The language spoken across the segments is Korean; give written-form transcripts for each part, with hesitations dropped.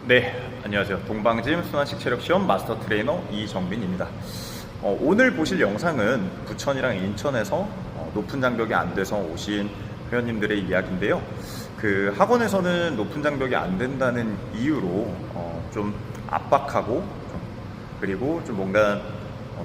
네, 안녕하세요. 동방짐 순환식 체력시험 마스터 트레이너 이정빈입니다. 오늘 보실 영상은 부천이랑 인천에서 높은 장벽이 안 돼서 오신 회원님들의 이야기인데요. 그 학원에서는 높은 장벽이 안 된다는 이유로 좀 압박하고 그리고 좀 뭔가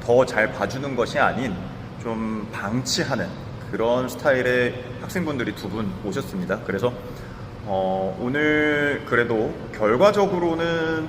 더 잘 봐주는 것이 아닌 좀 방치하는 그런 스타일의 학생분들이 두 분 오셨습니다. 그래서 오늘 그래도 결과적으로는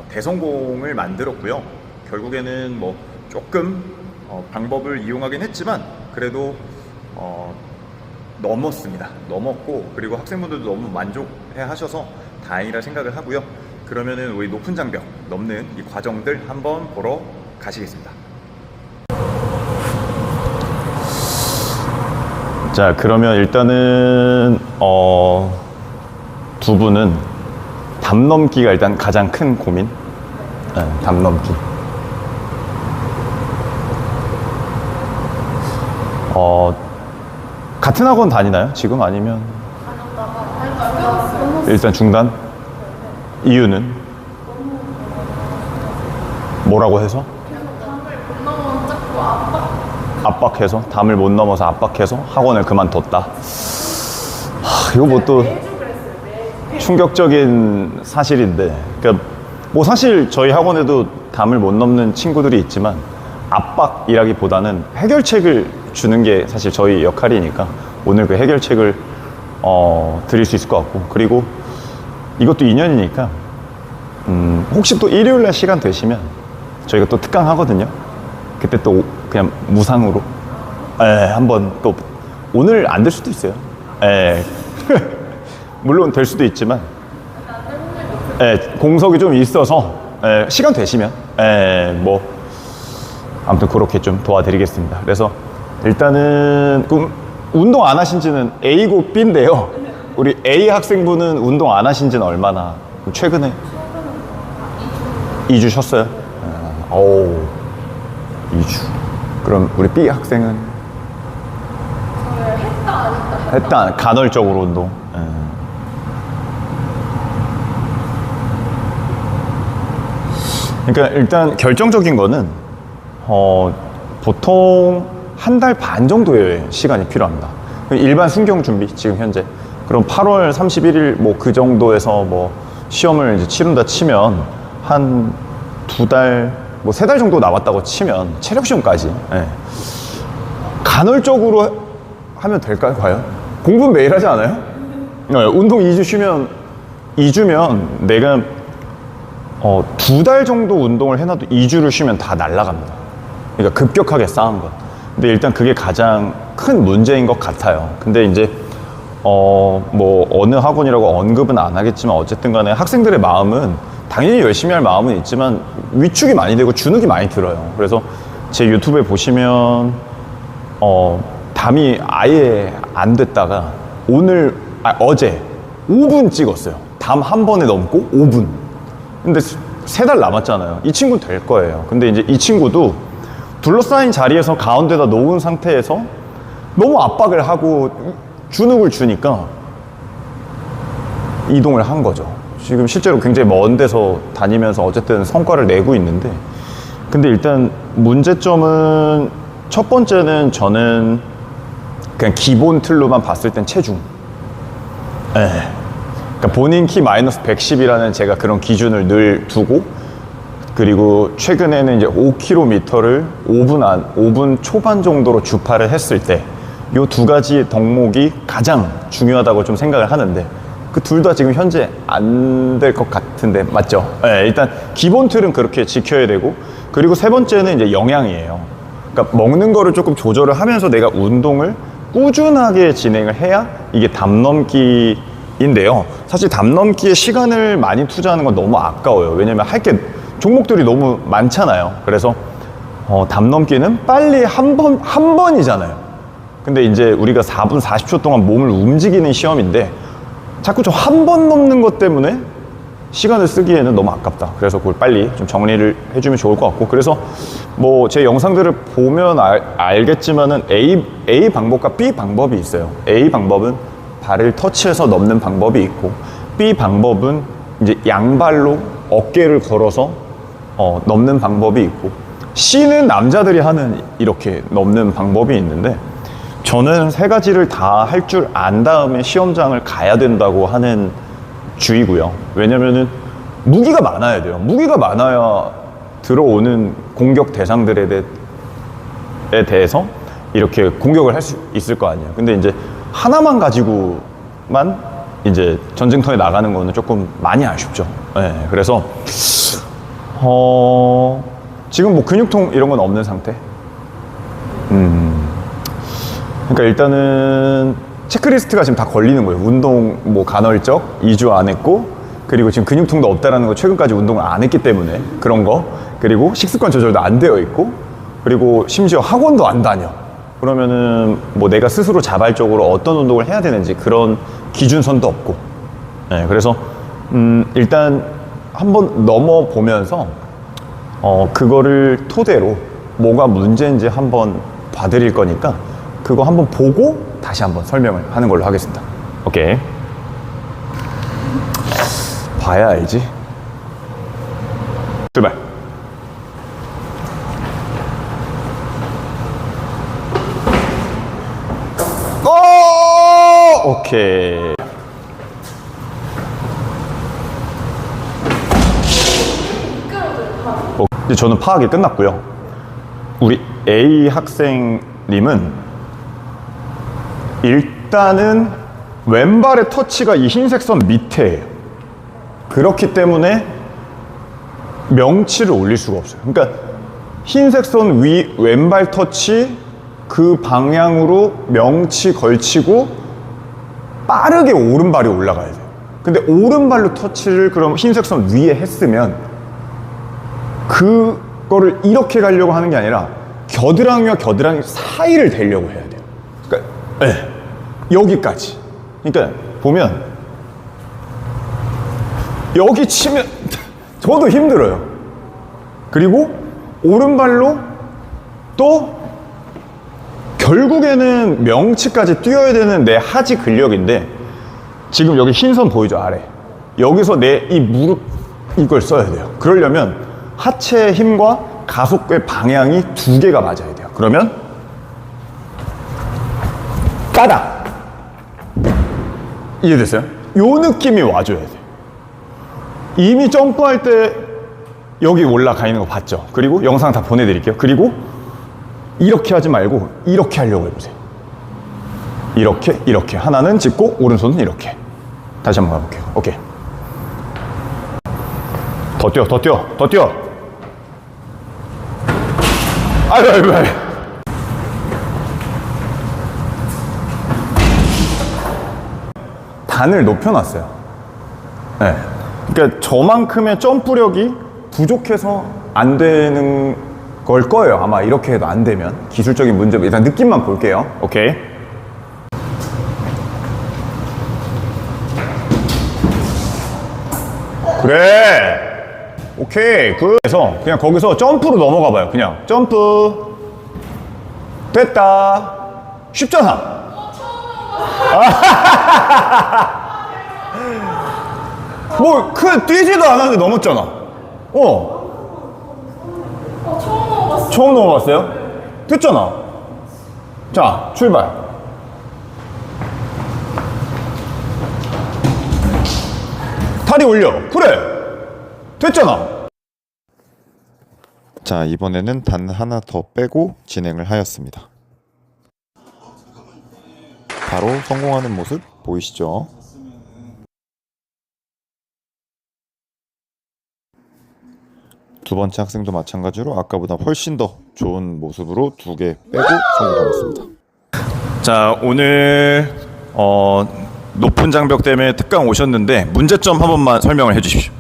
대성공을 만들었고요. 결국에는 뭐 조금 방법을 이용하긴 했지만 그래도 넘었습니다. 넘었고 그리고 학생분들도 너무 만족해 하셔서 다행이라 생각을 하고요. 그러면은 우리 높은 장벽 넘는 이 과정들 한번 보러 가시겠습니다. 자, 그러면 일단은 두 분은 담 넘기가 일단 가장 큰 고민. 네, 담 넘기. 같은 학원 다니나요? 지금 아니면? 일단 중단? 이유는? 뭐라고 해서? 압박해서? 담을 못 넘어서 압박해서 학원을 그만뒀다. 이거 뭐 또 충격적인 사실인데, 그러니까 뭐 사실 저희 학원에도 담을 못 넘는 친구들이 있지만 압박이라기보다는 해결책을 주는 게 사실 저희 역할이니까 오늘 그 해결책을 드릴 수 있을 것 같고, 그리고 이것도 2년이니까 혹시 또 일요일날 시간 되시면 저희가 또 특강 하거든요. 그때 또 그냥 무상으로 한번 또 오늘 안 될 수도 있어요. 물론 될 수도 있지만 공석이 좀 있어서 시간 되시면 뭐 아무튼 그렇게 좀 도와드리겠습니다. 그래서 일단은 운동 안 하신 지는 A고 B인데요. 우리 A 학생분은 운동 안 하신 지는 얼마나? 최근에? 2주 쉬었어요? 2주. 그럼 우리 B 학생은? 했다. 간헐적으로 운동. 그러니까 일단 결정적인 거는 보통 한 달 반 정도의 시간이 필요합니다. 일반 순경 준비 지금 현재. 그럼 8월 31일 뭐 그 정도에서 뭐 시험을 이제 치른다 치면 한 2달 뭐 3달 정도 남았다고 치면 체력 시험까지 간헐적으로 하면 될까요? 과연? 공부는 매일 하지 않아요? 운동 2주 쉬면 2주면 내가 2달 정도 운동을 해놔도 2주를 쉬면 다 날아갑니다. 그러니까 급격하게 쌓은 것. 근데 일단 그게 가장 큰 문제인 것 같아요. 근데 이제 뭐 어느 학원이라고 언급은 안 하겠지만 어쨌든 간에 학생들의 마음은 당연히 열심히 할 마음은 있지만 위축이 많이 되고 주눅이 많이 들어요. 그래서 제 유튜브에 보시면 담이 아예 안 됐다가 어제 5분 찍었어요. 담 한 번에 넘고 5분. 근데 3달 남았잖아요. 이 친구는 될 거예요. 근데 이제 이 친구도 둘러싸인 자리에서 가운데다 놓은 상태에서 너무 압박을 하고 주눅을 주니까 이동을 한 거죠. 지금 실제로 굉장히 먼 데서 다니면서 어쨌든 성과를 내고 있는데, 근데 일단 문제점은 첫 번째는 저는 그냥 기본 틀로만 봤을 땐 체중. 그러니까 본인 키 마이너스 110이라는 제가 그런 기준을 늘 두고, 그리고 최근에는 이제 5km를 5분 초반 정도로 주파를 했을 때 이 두 가지 덕목이 가장 중요하다고 좀 생각을 하는데, 그 둘 다 지금 현재 안 될 것 같은데 맞죠? 일단 기본 틀은 그렇게 지켜야 되고, 그리고 세 번째는 이제 영양이에요. 그러니까 먹는 거를 조금 조절을 하면서 내가 운동을 꾸준하게 진행을 해야 이게 담 넘기인데요. 사실 담 넘기에 시간을 많이 투자하는 건 너무 아까워요. 왜냐면 할 게 종목들이 너무 많잖아요. 그래서 담 넘기는 빨리 한 번이잖아요. 근데 이제 우리가 4분 40초 동안 몸을 움직이는 시험인데 자꾸 저 한 번 넘는 것 때문에 시간을 쓰기에는 너무 아깝다. 그래서 그걸 빨리 좀 정리를 해주면 좋을 것 같고, 그래서 뭐 제 영상들을 보면 알겠지만은 A 방법과 B 방법이 있어요. A 방법은 발을 터치해서 넘는 방법이 있고, B 방법은 이제 양발로 어깨를 걸어서 넘는 방법이 있고, C는 남자들이 하는 이렇게 넘는 방법이 있는데, 저는 세 가지를 다 할 줄 안 다음에 시험장을 가야 된다고 하는 주의고요. 왜냐면은 무기가 많아야 돼요. 무기가 많아야 들어오는 공격 대상들에 대해서 이렇게 공격을 할 수 있을 거 아니에요. 근데 이제 하나만 가지고만 이제 전쟁터에 나가는 거는 조금 많이 아쉽죠. 네, 그래서 지금 뭐 근육통 이런 건 없는 상태. 그러니까 일단은 체크리스트가 지금 다 걸리는 거예요. 운동 뭐 간헐적 2주 안 했고, 그리고 지금 근육통도 없다라는 거, 최근까지 운동을 안 했기 때문에 그런 거, 그리고 식습관 조절도 안 되어 있고, 그리고 심지어 학원도 안 다녀. 그러면은 뭐 내가 스스로 자발적으로 어떤 운동을 해야 되는지 그런 기준선도 없고. 네, 그래서 일단 한번 넘어보면서 그거를 토대로 뭐가 문제인지 한번 봐드릴 거니까 그거 한번 보고 다시 한번 설명을 하는 걸로 하겠습니다. 오케이. 봐야 알지. 출발. 오케이. 이제 저는 파악이 끝났고요. 우리 A 학생님은 일단은 왼발의 터치가 이 흰색 선 밑에예요. 그렇기 때문에 명치를 올릴 수가 없어요. 그러니까 흰색 선 위 왼발 터치 그 방향으로 명치 걸치고 빠르게 오른발이 올라가야 돼요. 근데 오른발로 터치를 그럼 흰색 선 위에 했으면 그거를 이렇게 가려고 하는 게 아니라 겨드랑이와 겨드랑이 사이를 대려고 해야 돼요. 그러니까 네, 여기까지. 그러니까 보면 여기 치면 저도 힘들어요. 그리고 오른발로 또 결국에는 명치까지 뛰어야 되는 내 하지 근력인데, 지금 여기 흰선 보이죠? 아래. 여기서 내 이 무릎 이걸 써야 돼요. 그러려면 하체의 힘과 가속의 방향이 두 개가 맞아야 돼요. 그러면 까닥! 이해됐어요? 요 느낌이 와줘야 돼요. 이미 점프할 때 여기 올라가 있는 거 봤죠? 그리고 영상 다 보내드릴게요. 그리고 이렇게 하지 말고 이렇게 하려고 해보세요. 이렇게, 이렇게. 하나는 짚고 오른손은 이렇게. 다시 한번 가볼게요. 오케이. 더 뛰어, 더 뛰어, 더 뛰어. 아이고. 단을 높여놨어요. 네. 그러니까 저만큼의 점프력이 부족해서 안 되는 걸 거예요. 아마 이렇게 해도 안 되면. 기술적인 문제, 일단 느낌만 볼게요. 오케이. 그래. 오케이. 그래서 그냥 거기서 점프로 넘어가 봐요. 그냥 점프. 됐다. 쉽잖아. 뭐 뛰지도 않았는데 넘었잖아. 처음 넘어봤어요? 됐잖아. 자, 출발. 다리 올려. 그래. 됐잖아. 자, 이번에는 단 하나 더 빼고 진행을 하였습니다. 바로 성공하는 모습 보이시죠? 두 번째 학생도 마찬가지로 아까보다 훨씬 더 좋은 모습으로 2개 빼고 성공하였습니다. 자, 오늘 높은 장벽 때문에 특강 오셨는데 문제점 한 번만 설명을 해주십시오.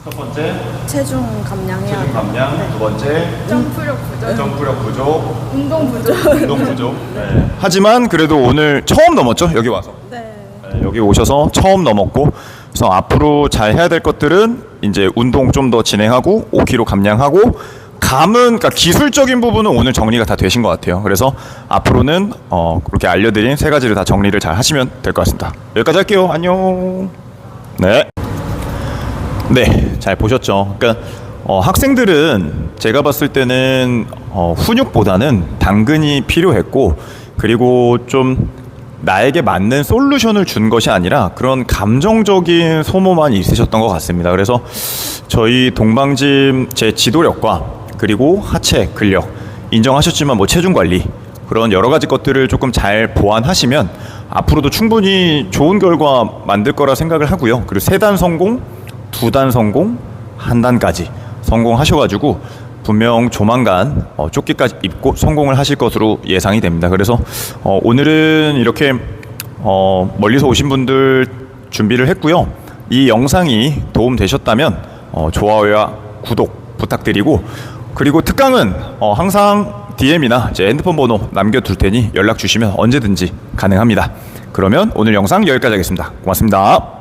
첫 번째, 체중 감량이야. 체중 감량. 두 번째, 점프력 부족. 점프력 부족. 운동 부족. 운동 부족. 네. 하지만 그래도 오늘 처음 넘었죠? 여기 와서. 네. 네, 여기 오셔서 처음 넘었고, 그래서 앞으로 잘 해야 될 것들은 이제 운동 좀 더 진행하고 5kg 감량하고, 그러니까 기술적인 부분은 오늘 정리가 다 되신 것 같아요. 그래서 앞으로는 그렇게 알려드린 3가지를 다 정리를 잘 하시면 될 것 같습니다. 여기까지 할게요. 안녕. 네. 네, 잘 보셨죠. 그러니까 학생들은 제가 봤을 때는 훈육보다는 당근이 필요했고, 그리고 좀 나에게 맞는 솔루션을 준 것이 아니라 그런 감정적인 소모만 있으셨던 것 같습니다. 그래서 저희 동방짐 제 지도력과 그리고 하체 근력 인정하셨지만 뭐 체중 관리 그런 여러 가지 것들을 조금 잘 보완하시면 앞으로도 충분히 좋은 결과 만들 거라 생각을 하고요. 그리고 3단 성공, 2단 성공, 1단까지 성공하셔가지고 분명 조만간 조끼까지 입고 성공을 하실 것으로 예상이 됩니다. 그래서 오늘은 이렇게 멀리서 오신 분들 준비를 했고요. 이 영상이 도움 되셨다면 좋아요와 구독 부탁드리고, 그리고 특강은 항상 DM이나 제 핸드폰 번호 남겨둘 테니 연락 주시면 언제든지 가능합니다. 그러면 오늘 영상 여기까지 하겠습니다. 고맙습니다.